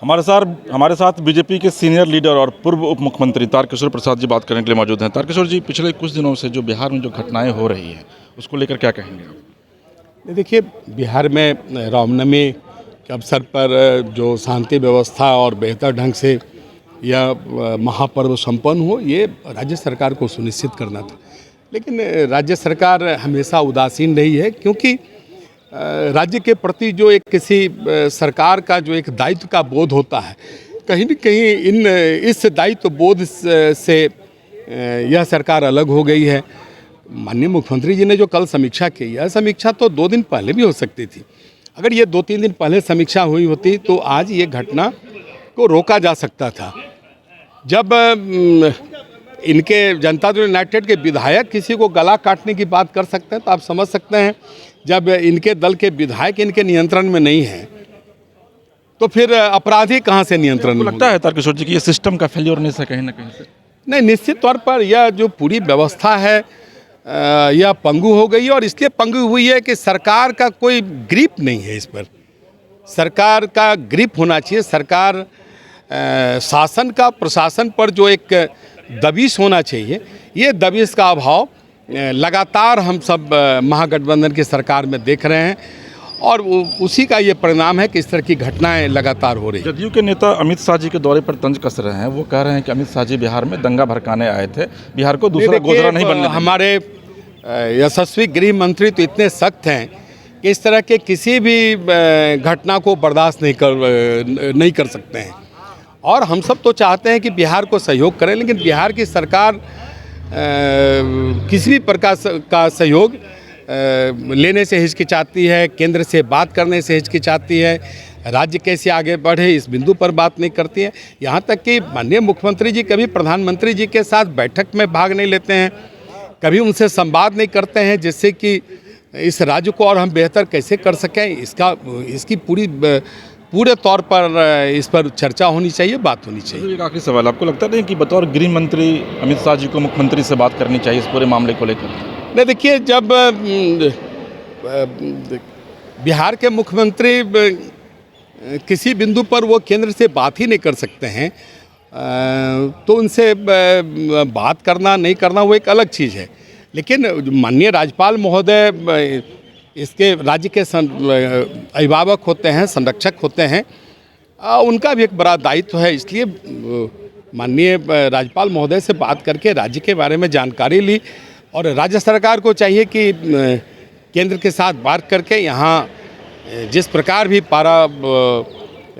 हमारे साथ बीजेपी के सीनियर लीडर और पूर्व उप मुख्यमंत्री तारकिशोर प्रसाद जी बात करने के लिए मौजूद हैं। तारकिशोर जी, पिछले कुछ दिनों से जो बिहार में जो घटनाएं हो रही हैं उसको लेकर क्या कहेंगे आप? देखिए, बिहार में रामनवमी के अवसर पर जो शांति व्यवस्था और बेहतर ढंग से यह महापर्व संपन्न हो, ये राज्य सरकार को सुनिश्चित करना था। लेकिन राज्य सरकार हमेशा उदासीन रही है, क्योंकि राज्य के प्रति जो एक किसी सरकार का जो एक दायित्व का बोध होता है, कहीं न कहीं इस दायित्व बोध से यह सरकार अलग हो गई है। माननीय मुख्यमंत्री जी ने जो कल समीक्षा की, यह समीक्षा तो 2 दिन पहले भी हो सकती थी। अगर ये 2-3 दिन पहले समीक्षा हुई होती तो आज ये घटना को रोका जा सकता था। जब इनके जनता दल यूनाइटेड के विधायक किसी को गला काटने की बात कर सकते हैं, तो आप समझ सकते हैं जब इनके दल के विधायक इनके नियंत्रण में नहीं हैं, तो फिर अपराधी कहाँ से नियंत्रण में? लगता है तारकिशोर जी कि ये सिस्टम का फेल्योरनेस है कहीं ना कहीं से? नहीं, निश्चित तौर पर यह जो पूरी व्यवस्था है यह पंगु हो गई है, और इसलिए पंगु हुई है कि सरकार का कोई ग्रिप नहीं है इस पर। सरकार का ग्रिप होना चाहिए। सरकार शासन का प्रशासन पर जो एक दबिश होना चाहिए, ये दबिश का अभाव लगातार हम सब महागठबंधन की सरकार में देख रहे हैं, और उसी का ये परिणाम है कि इस तरह की घटनाएं लगातार हो रही हैं। जदयू के नेता अमित शाह जी के दौरे पर तंज कस रहे हैं। वो कह रहे हैं कि अमित शाह जी बिहार में दंगा भड़काने आए थे, बिहार को दूसरा गोदरा नहीं बनने देंगे। हमारे यशस्वी गृह मंत्री तो इतने सख्त हैं कि इस तरह के किसी भी घटना को बर्दाश्त नहीं कर सकते हैं। और हम सब तो चाहते हैं कि बिहार को सहयोग करें, लेकिन बिहार की सरकार किसी भी प्रकार का सहयोग लेने से हिचकिचाती है, केंद्र से बात करने से हिचकिचाती है, राज्य कैसे आगे बढ़े इस बिंदु पर बात नहीं करती है। यहाँ तक कि माननीय मुख्यमंत्री जी कभी प्रधानमंत्री जी के साथ बैठक में भाग नहीं लेते हैं, कभी उनसे संवाद नहीं करते हैं, जिससे कि इस राज्य को और हम बेहतर कैसे कर सकें, इसकी पूरे तौर पर इस पर चर्चा होनी चाहिए, बात होनी चाहिए। एक आखिरी सवाल, आपको लगता नहीं कि बतौर गृह मंत्री अमित शाह जी को मुख्यमंत्री से बात करनी चाहिए इस पूरे मामले को लेकर? नहीं, देखिए, जब बिहार के मुख्यमंत्री किसी बिंदु पर वो केंद्र से बात ही नहीं कर सकते हैं, तो उनसे बात करना नहीं करना वो एक अलग चीज़ है। लेकिन माननीय राज्यपाल महोदय इसके राज्य के अभिभावक होते हैं, संरक्षक होते हैं, उनका भी एक बड़ा दायित्व है। इसलिए माननीय राज्यपाल महोदय से बात करके राज्य के बारे में जानकारी ली, और राज्य सरकार को चाहिए कि केंद्र के साथ बात करके यहाँ जिस प्रकार भी पारा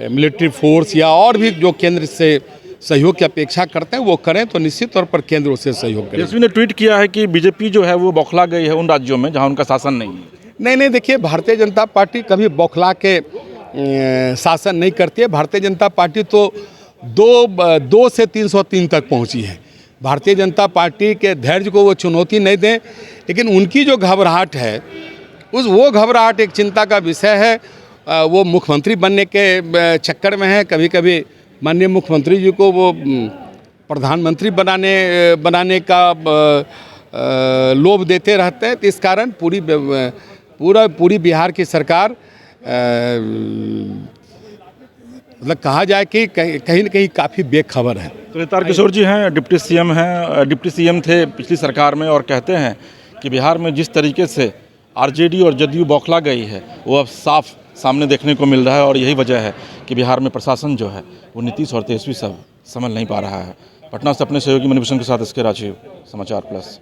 मिलिट्री फोर्स या और भी जो केंद्र से सहयोग की अपेक्षा करते हैं वो करें, तो निश्चित तौर पर केंद्र उससे सहयोग करें। तेजस्वी ने ट्वीट किया है कि बीजेपी जो है वो बौखला गई है उन राज्यों में जहाँ उनका शासन नहीं है। नहीं, देखिए, भारतीय जनता पार्टी कभी बौखला के शासन नहीं करती है। भारतीय जनता पार्टी तो 2 से 303 तक पहुंची है। भारतीय जनता पार्टी के धैर्य को वो चुनौती नहीं दें, लेकिन उनकी जो घबराहट है वो घबराहट एक चिंता का विषय है। वो मुख्यमंत्री बनने के चक्कर में है, कभी कभी माननीय मुख्यमंत्री जी को वो प्रधानमंत्री बनाने का लोभ देते रहते हैं। तो इस कारण पूरी बिहार की सरकार मतलब कहा जाए कि कहीं न कहीं काफ़ी बेखबर है। तो तारकिशोर जी हैं, डिप्टी सीएम थे पिछली सरकार में, और कहते हैं कि बिहार में जिस तरीके से आरजेडी और जदयू बौखला गई है वो अब साफ सामने देखने को मिल रहा है, और यही वजह है कि बिहार में प्रशासन जो है वो नीतीश और तेजस्वी सब संभल नहीं पा रहा है। पटना से अपने सहयोगी मणिभूषण के साथ इसके राजीव, समाचार प्लस।